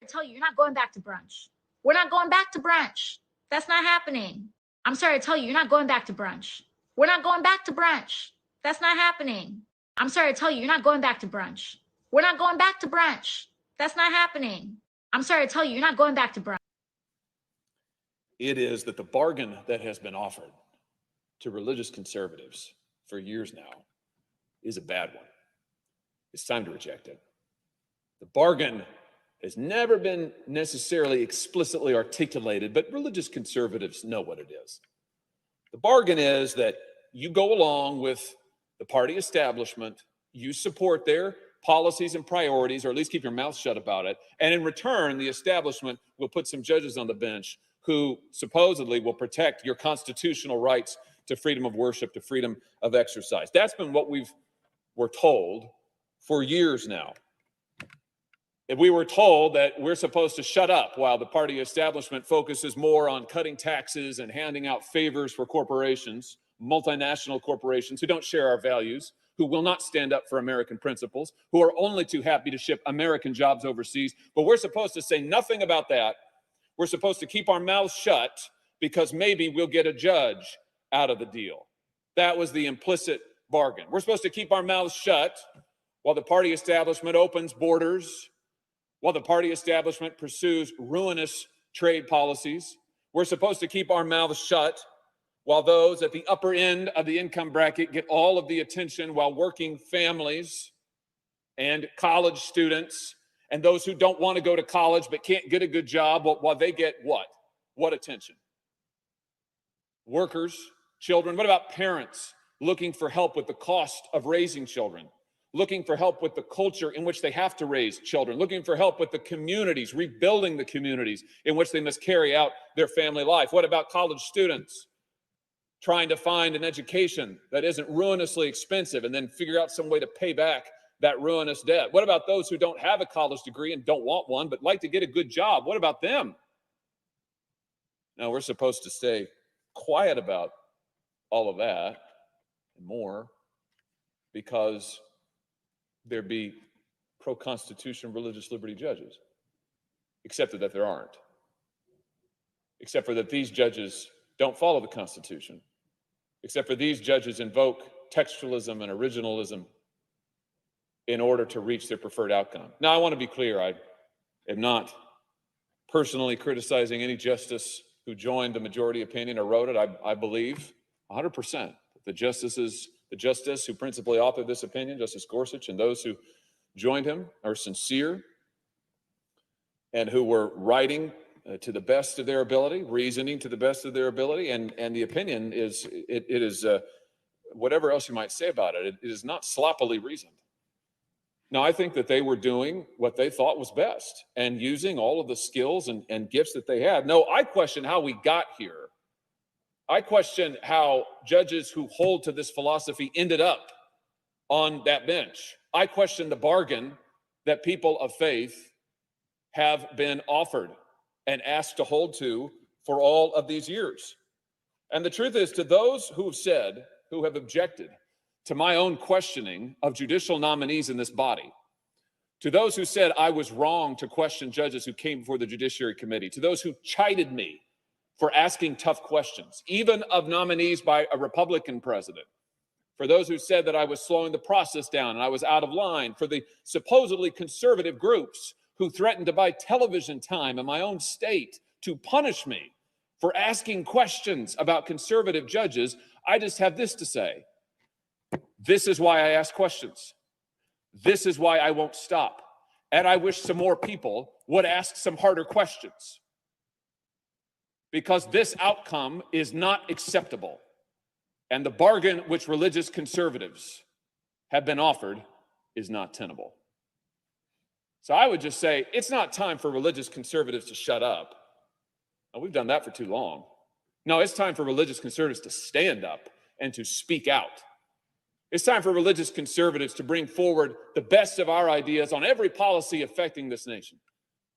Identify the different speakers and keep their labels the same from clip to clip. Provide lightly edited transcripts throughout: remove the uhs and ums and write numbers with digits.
Speaker 1: tell you, you're not going back to brunch. We're not going back to brunch. That's not happening. I'm sorry to tell you, you're not going back to brunch. We're not going back to brunch. That's not happening. I'm sorry to tell you, you're not going back to brunch. We're not going back to brunch. That's not happening. I'm sorry to tell you, you're not going back to brunch.
Speaker 2: It is that the bargain that has been offered to religious conservatives for years now is a bad one. It's time to reject it. The bargain has never been necessarily explicitly articulated, but religious conservatives know what it is. The bargain is that you go along with the party establishment, you support their policies and priorities, or at least keep your mouth shut about it, and in return, the establishment will put some judges on the bench who supposedly will protect your constitutional rights to freedom of worship, to freedom of exercise. That's been what we're told for years now. If we were told that we're supposed to shut up while the party establishment focuses more on cutting taxes and handing out favors for corporations, multinational corporations who don't share our values, who will not stand up for American principles, who are only too happy to ship American jobs overseas, but we're supposed to say nothing about that. We're supposed to keep our mouths shut because maybe we'll get a judge out of the deal. That was the implicit bargain. We're supposed to keep our mouths shut while the party establishment opens borders, while the party establishment pursues ruinous trade policies. We're supposed to keep our mouths shut while those at the upper end of the income bracket get all of the attention, while working families and college students and those who don't want to go to college but can't get a good job, while they get what? What attention? Workers, children. What about parents looking for help with the cost of raising children? Looking for help with the culture in which they have to raise children, looking for help with the communities, rebuilding the communities in which they must carry out their family life. What about college students trying to find an education that isn't ruinously expensive and then figure out some way to pay back that ruinous debt? What about those who don't have a college degree and don't want one but like to get a good job? What about them? Now, we're supposed to stay quiet about all of that and more because there be pro-Constitution religious liberty judges, except that there aren't, except for that these judges don't follow the Constitution, except for these judges invoke textualism and originalism in order to reach their preferred outcome. Now, I want to be clear. I am not personally criticizing any justice who joined the majority opinion or wrote it. I believe 100% that the justice who principally authored this opinion, Justice Gorsuch, and those who joined him are sincere and who were writing to the best of their ability, reasoning to the best of their ability, and the opinion is, it is, whatever else you might say about it, it is not sloppily reasoned. Now, I think that they were doing what they thought was best and using all of the skills and gifts that they had. No, I question how we got here. I question how judges who hold to this philosophy ended up on that bench. I question the bargain that people of faith have been offered and asked to hold to for all of these years. And the truth is, to those who have objected to my own questioning of judicial nominees in this body, to those who said I was wrong to question judges who came before the Judiciary Committee, to those who chided me for asking tough questions, even of nominees by a Republican president, for those who said that I was slowing the process down and I was out of line, for the supposedly conservative groups who threatened to buy television time in my own state to punish me for asking questions about conservative judges, I just have this to say. This is why I ask questions. This is why I won't stop. And I wish some more people would ask some harder questions, because this outcome is not acceptable. And the bargain which religious conservatives have been offered is not tenable. So I would just say it's not time for religious conservatives to shut up. Now, we've done that for too long. No, it's time for religious conservatives to stand up and to speak out. It's time for religious conservatives to bring forward the best of our ideas on every policy affecting this nation.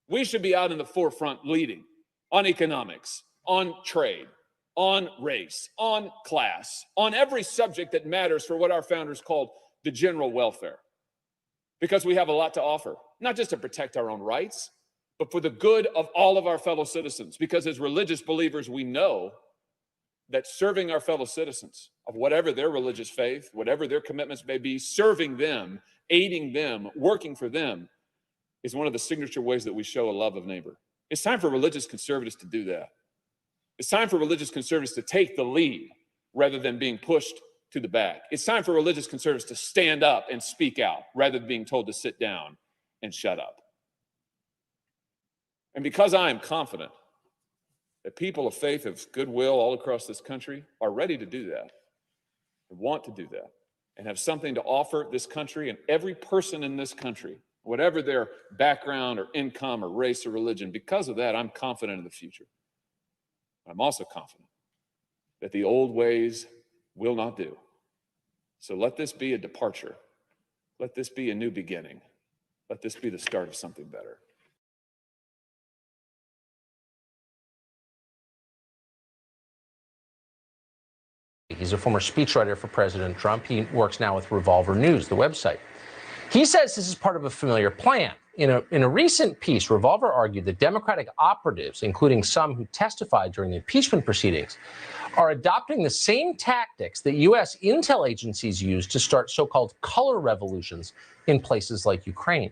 Speaker 2: We should be out in the forefront leading on economics, on trade, on race, on class, on every subject that matters for what our founders called the general welfare. Because we have a lot to offer, not just to protect our own rights, but for the good of all of our fellow citizens. Because as religious believers, we know that serving our fellow citizens of whatever their religious faith, whatever their commitments may be, serving them, aiding them, working for them is one of the signature ways that we show a love of neighbor. It's time for religious conservatives to do that. It's time for religious conservatives to take the lead rather than being pushed to the back. It's time for religious conservatives to stand up and speak out rather than being told to sit down and shut up. And because I am confident that people of faith, of goodwill all across this country are ready to do that, and want to do that, and have something to offer this country and every person in this country, whatever their background or income or race or religion, because of that, I'm confident in the future. I'm also confident that the old ways will not do. So let this be a departure. Let this be a new beginning. Let this be the start of something better.
Speaker 3: He's a former speechwriter for President Trump. He works now with Revolver News, the website. He says this is part of a familiar plan. In a recent piece, Revolver argued that Democratic operatives, including some who testified during the impeachment proceedings, are adopting the same tactics that U.S. intel agencies use to start so-called color revolutions in places like Ukraine.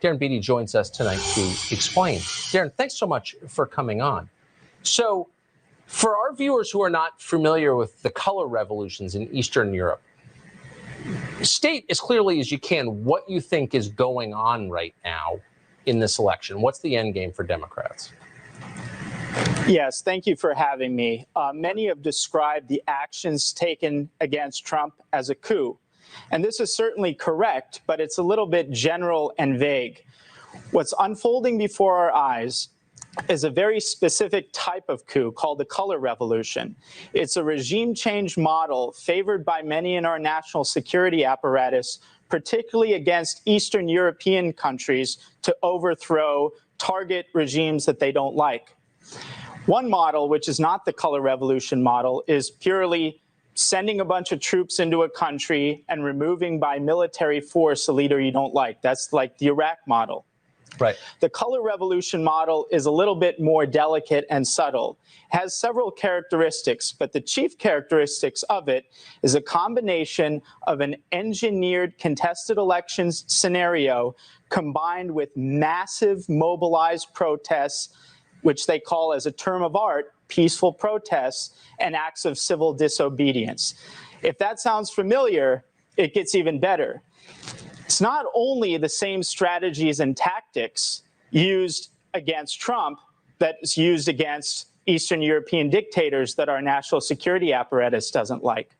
Speaker 3: Darren Beattie joins us tonight to explain. Darren, thanks so much for coming on. So, for our viewers who are not familiar with the color revolutions in Eastern Europe, state as clearly as you can what you think is going on right now in this election. What's the end game for Democrats?
Speaker 4: Yes, thank you for having me. Many have described the actions taken against Trump as a coup. And this is certainly correct, but it's a little bit general and vague. What's unfolding before our eyes is a very specific type of coup called the color revolution. It's a regime change model favored by many in our national security apparatus, particularly against Eastern European countries, to overthrow, target regimes that they don't like. One model, which is not the color revolution model, is purely sending a bunch of troops into a country and removing by military force a leader you don't like. That's like the Iraq model.
Speaker 3: Right.
Speaker 4: The color revolution model is a little bit more delicate and subtle, has several characteristics, but the chief characteristics of it is a combination of an engineered contested elections scenario combined with massive mobilized protests, which they call, as a term of art, peaceful protests and acts of civil disobedience. If that sounds familiar, it gets even better. It's not only the same strategies and tactics used against Trump that's used against Eastern European dictators that our national security apparatus doesn't like.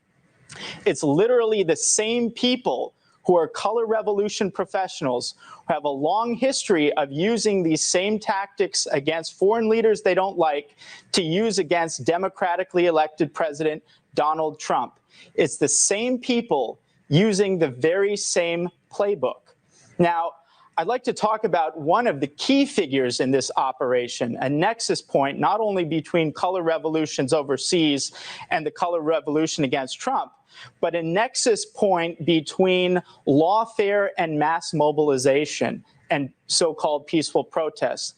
Speaker 4: It's literally the same people who are color revolution professionals who have a long history of using these same tactics against foreign leaders they don't like to use against democratically elected President Donald Trump. It's the same people using the very same playbook. Now, I'd like to talk about one of the key figures in this operation, a nexus point not only between color revolutions overseas and the color revolution against Trump, but a nexus point between lawfare and mass mobilization and so-called peaceful protests.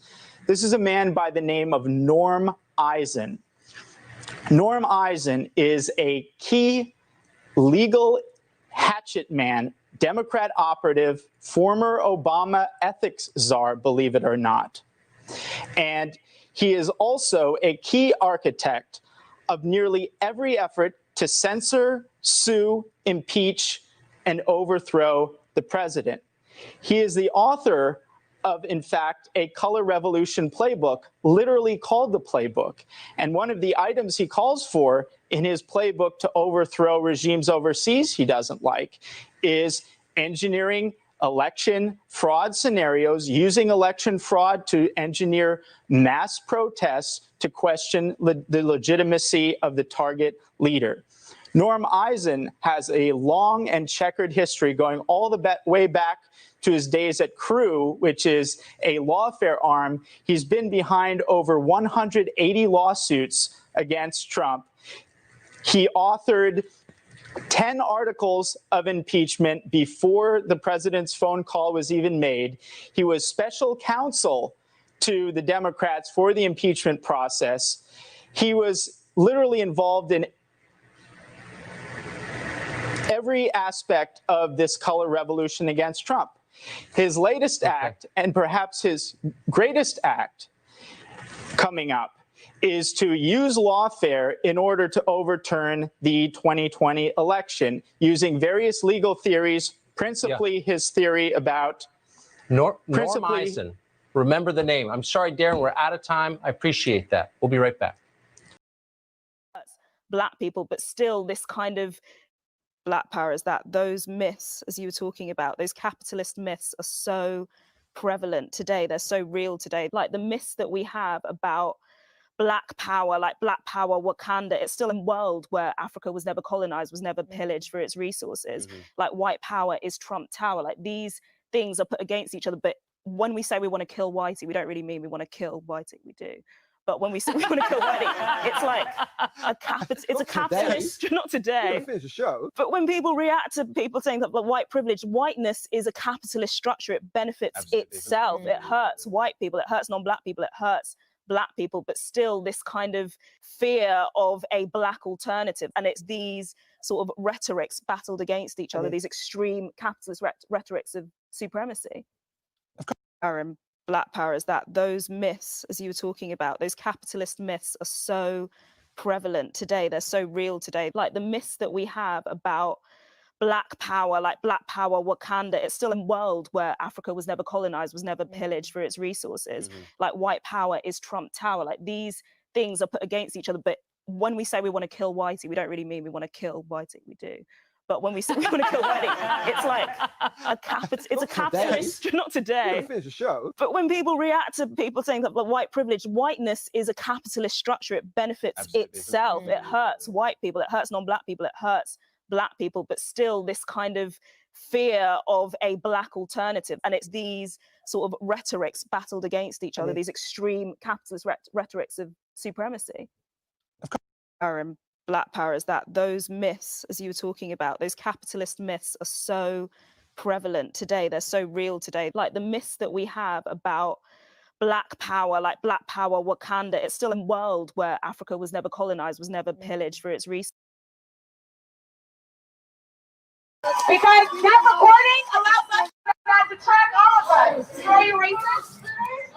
Speaker 4: This is a man by the name of Norm Eisen. Norm Eisen is a key legal hatchet man, Democrat operative, former Obama ethics czar, believe it or not. And he is also a key architect of nearly every effort to censor, sue, impeach, and overthrow the president. He is the author of, in fact, a color revolution playbook, literally called the playbook. And one of the items he calls for in his playbook to overthrow regimes overseas he doesn't like is engineering election fraud scenarios, using election fraud to engineer mass protests to question the legitimacy of the target leader. Norm Eisen has a long and checkered history going all the way back to his days at Crew, which is a lawfare arm. He's been behind over 180 lawsuits against Trump. He authored 10 articles of impeachment before the president's phone call was even made. He was special counsel to the Democrats for the impeachment process. He was literally involved in every aspect of this color revolution against Trump. His latest act, and perhaps his greatest act coming up, is to use lawfare in order to overturn the 2020 election using various legal theories, principally his theory about
Speaker 3: Norm Eisen. Remember the name. I'm sorry, Darren, we're out of time. I appreciate that. We'll be right back.
Speaker 5: Black people, but still this kind of Black power is that those myths, as you were talking about, those capitalist myths are so prevalent today. They're so real today. Like the myths that we have about Black power, like Black power, Wakanda, it's still a world where Africa was never colonized, was never pillaged for its resources. Like white power is Trump Tower. Like these things are put against each other. But when we say we want to kill Whitey, we don't really mean we want to kill Whitey, we do. But when we say we want to kill Whitey, it's like it's a capitalist, not today.
Speaker 6: Finish the show.
Speaker 5: But when people react to people saying that white privilege, whiteness is a capitalist structure, it benefits itself. It hurts white people, it hurts non-Black people, it hurts Black people, but still this kind of fear of a Black alternative. And it's these sort of rhetorics battled against each other, these extreme capitalist rhetorics of supremacy. Black power is that those myths, as you were talking about, those capitalist myths are so prevalent today. They're so real today. Like the myths that we have about Black power, like Black power, Wakanda, it's still a world where Africa was never colonized, was never pillaged for its resources. Like white power is Trump Tower. Like these things are put against each other. But when we say we want to kill Whitey, we don't really mean we want to kill Whitey, we do. But when we say we want to kill Whitey, it's like it's a capitalist, not today.
Speaker 6: Finish the show.
Speaker 5: But when people react to people saying that white privilege, whiteness is a capitalist structure, it benefits itself. It hurts white people, it hurts non-Black people, it hurts Black people, but still this kind of fear of a Black alternative. And it's these sort of rhetorics battled against each other, these extreme capitalist rhetorics of supremacy. Black power is that those myths, as you were talking about, those capitalist myths are so prevalent today. They're so real today. Like the myths that we have about Black power, like Black power, Wakanda, it's still a world where Africa was never colonized, was never pillaged for its resources.
Speaker 7: Because that recording allows us to track all of us. Are you racist?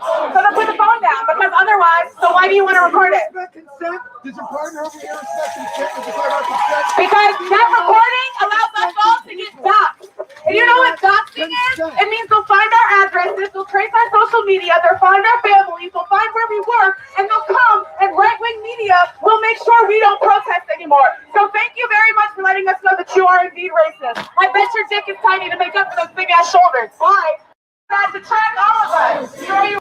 Speaker 7: So then put the phone down, because otherwise, so why do you want to record it?
Speaker 6: Consent? Does your partner over here respect consent? Does your partner consent?
Speaker 7: Because that recording allows us all to get doxxed. And you know what doxing is? It means they'll find our addresses, they'll trace our social media, they'll find our families, they'll find where we work, and they'll come and right-wing media will make sure we don't protest anymore. So thank you very much for letting us know that you are indeed racist. I bet your dick is tiny to make up for those big-ass shoulders. Bye. To track all of us. Are you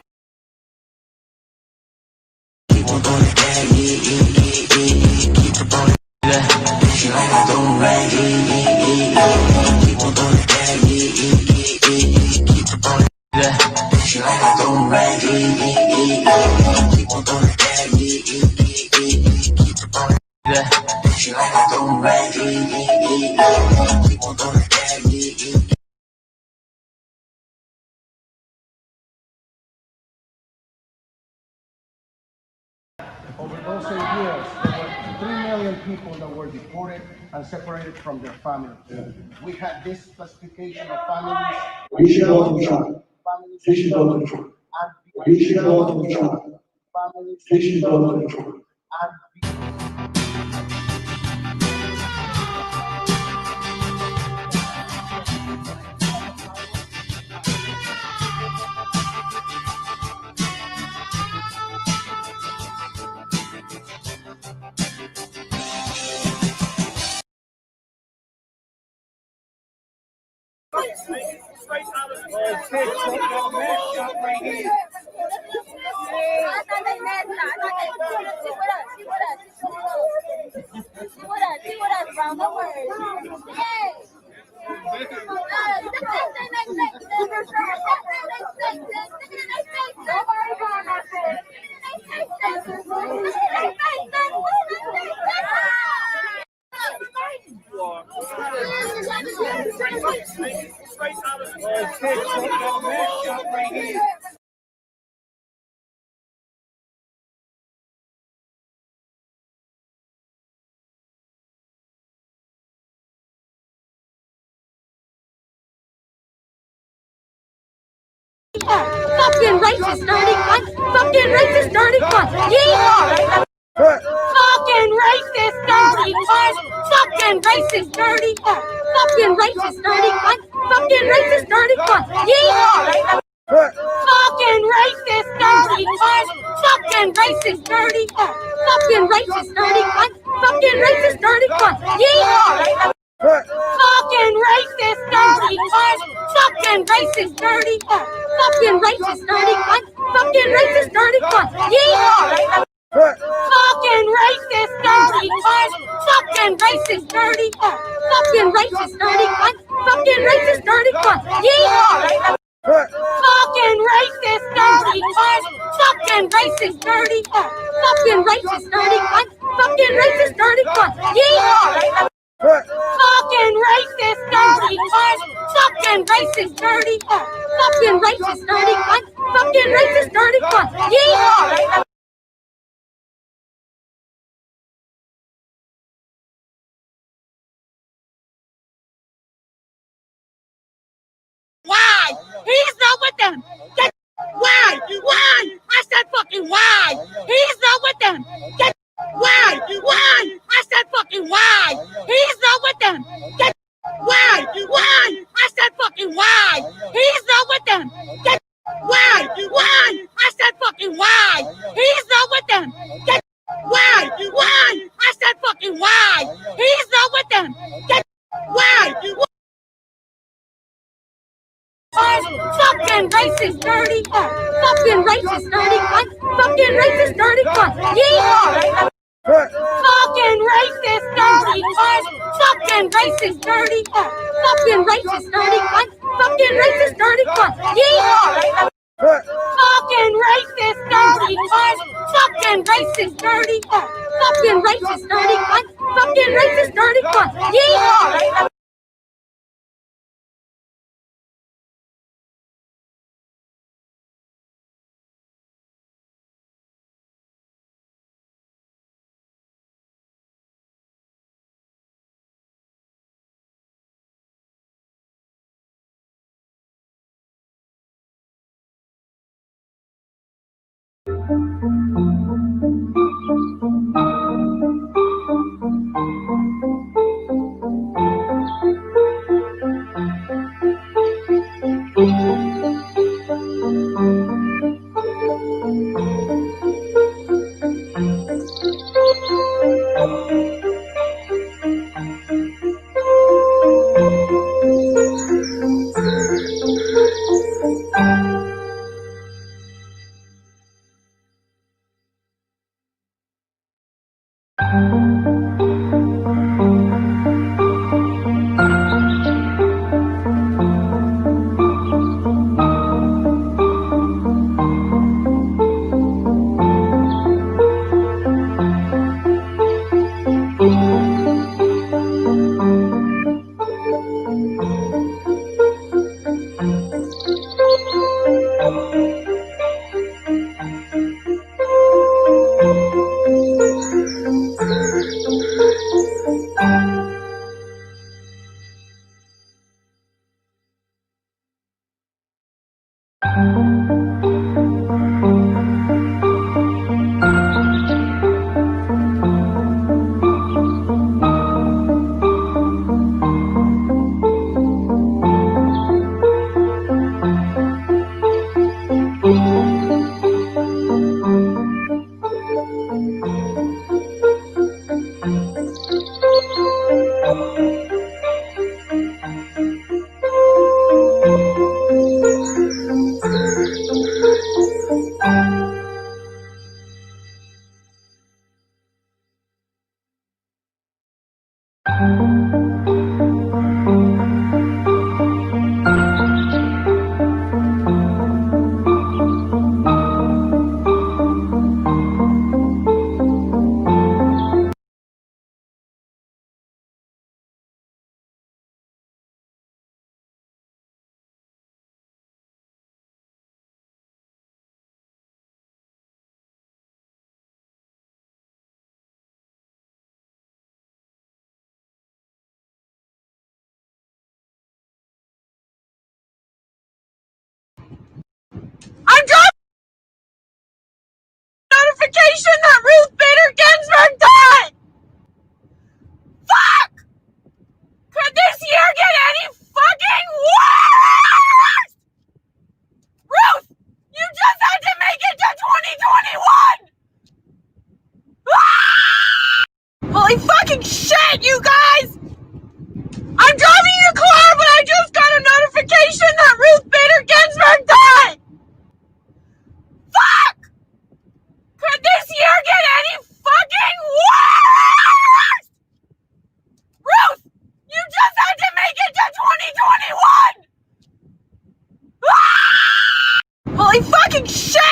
Speaker 8: Over those 8 years, there were 3 million people that were deported and separated from their families. We had this classification of families.
Speaker 9: We should go to trial. We should go to trial. We should go to trial. We should go to trial.
Speaker 1: Fucking racist, dirty cunt. Fucking racist, dirty cunt. Yeehaw! Fucking racist, dirty cunt. Fucking racist, dirty cunt. Fucking racist, dirty cunt. Fucking racist, dirty cunt. Yeehaw! Fucking racist, dirty cunt. Fucking racist, dirty cunt. Fucking racist, dirty cunt. Fucking racist, dirty cunt. Yeehaw! Fucking racist, dirty cunt. Fucking racist, dirty cunt. Fucking racist, dirty cunt. Fucking racist, dirty cunt. Yeehaw! Fucking racist, dirty cunt. Fucking racist, dirty cunt. Fucking racist, dirty cunt. Fucking racist, dirty cunt. Yeehaw! Fucking racist, dirty cunt. Fucking racist, dirty cunt. Fucking racist, dirty cunt. Fucking racist, dirty cunt. Yeehaw! Fucking racist, dirty cunt. Fucking racist, dirty cunt. Fucking racist, dirty cunt. Fucking racist, dirty cunt. Yeehaw! Why? He's not with them. Get why? Why? I said fucking why? He's not with them. Get why? Why? I said fucking why? He's not with them. Get why? Why? I said fucking why? He's not with them. Get why? Why? I said fucking why? He's not with them. Get why? Why? I said fucking why? He's not with them. Get why? Fucking racist, dirty cunt. Fucking racist, dirty cunt. Fucking racist, dirty cunt. Yeehaw! Fucking racist, dirty cunt. Fucking racist, dirty cunt. Fucking racist, dirty cunt. Fucking racist, dirty cunt. Yeehaw! Fucking racist, dirty cunt. Fucking racist, dirty cunt. Fucking racist, dirty cunt. Fucking racist, dirty cunt. Yeehaw!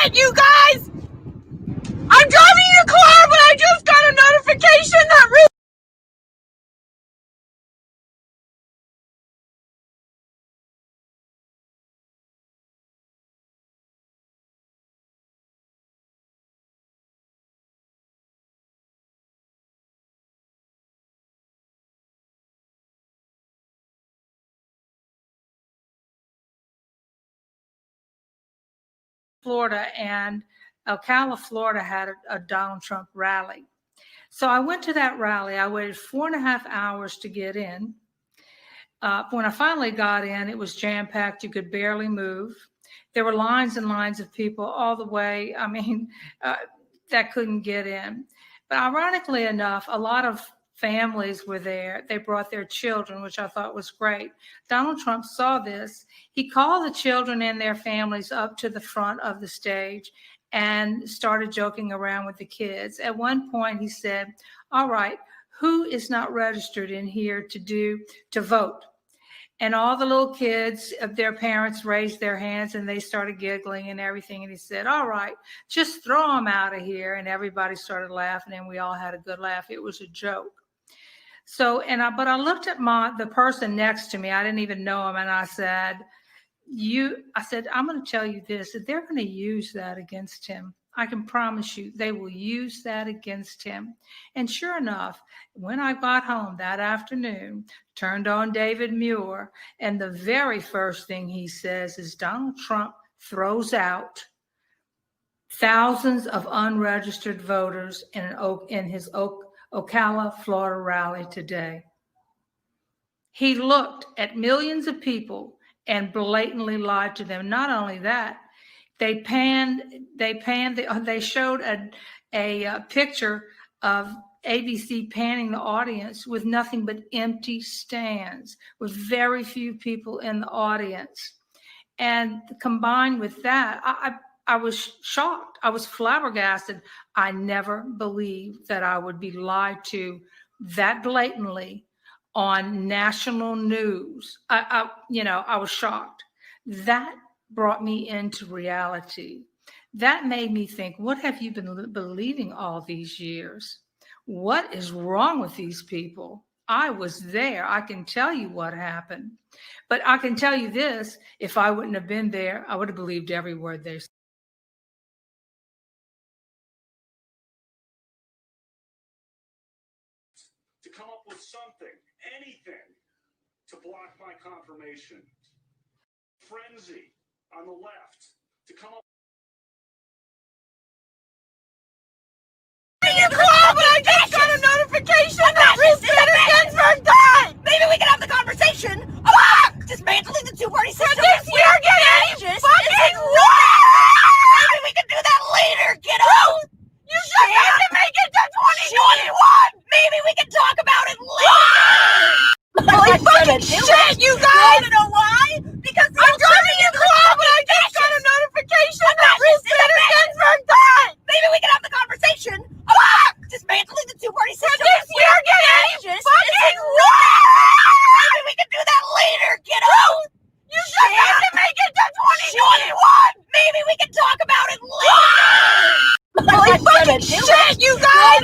Speaker 7: shit, you guys! I'm driving your car, but I just got a notification that Florida, and Ocala, Florida had a Donald Trump rally. So I went to that rally. I waited 4.5 hours to get in. When I finally got in, it was jam-packed. You could barely move. There were lines and lines of people all the way, that couldn't get in. But ironically enough, a lot of families were there. They brought their children, which I thought was great. Donald Trump saw this. He called the children and their families up to the front of the stage and started joking around with the kids. At one point, he said, all right, who is not registered in here to vote? And all the little kids, their parents raised their hands and they started giggling and everything. And he said, all right, just throw them out of here. And everybody started laughing and we all had a good laugh. It was a joke. So, but I looked at the person next to me. I didn't even know him. And I said, I'm going to tell you this, that they're going to use that against him. I can promise you they will use that against him. And sure enough, when I got home that afternoon, turned on David Muir, and the very first thing he says is Donald Trump throws out thousands of unregistered voters in his Ocala, Florida rally today. He looked at millions of people and blatantly lied to them. Not only that, they showed a picture of ABC panning the audience with nothing but empty stands, with very few people in the audience. And combined with that, I was shocked. I was flabbergasted. I never believed that I would be lied to that blatantly on national news. I was shocked. That brought me into reality. That made me think, what have you been believing all these years? What is wrong with these people? I was there. I can tell you what happened. But I can tell you this, if I wouldn't have been there, I would have believed every word they said.
Speaker 10: To come up with something, anything, to block my confirmation. Frenzy on the left to come up.
Speaker 7: Your car, but I just got a notification that Ruth died. Maybe we can have the conversation about dismantling the two-party system. We are getting fucking wrong. Maybe we can do that later, kiddo. You should have to make it to 2021. Maybe we can talk about it later. Holy fucking shit, you guys! You know why? Because I'm driving your car, but I just got a notification that Ruth died. Maybe we can have the conversation about dismantling the two-party system. We are getting fucking wrong. Maybe we can do that later, kiddo. You should have to make it to 2021. Maybe we can talk about it later. Holy fucking shit, you guys!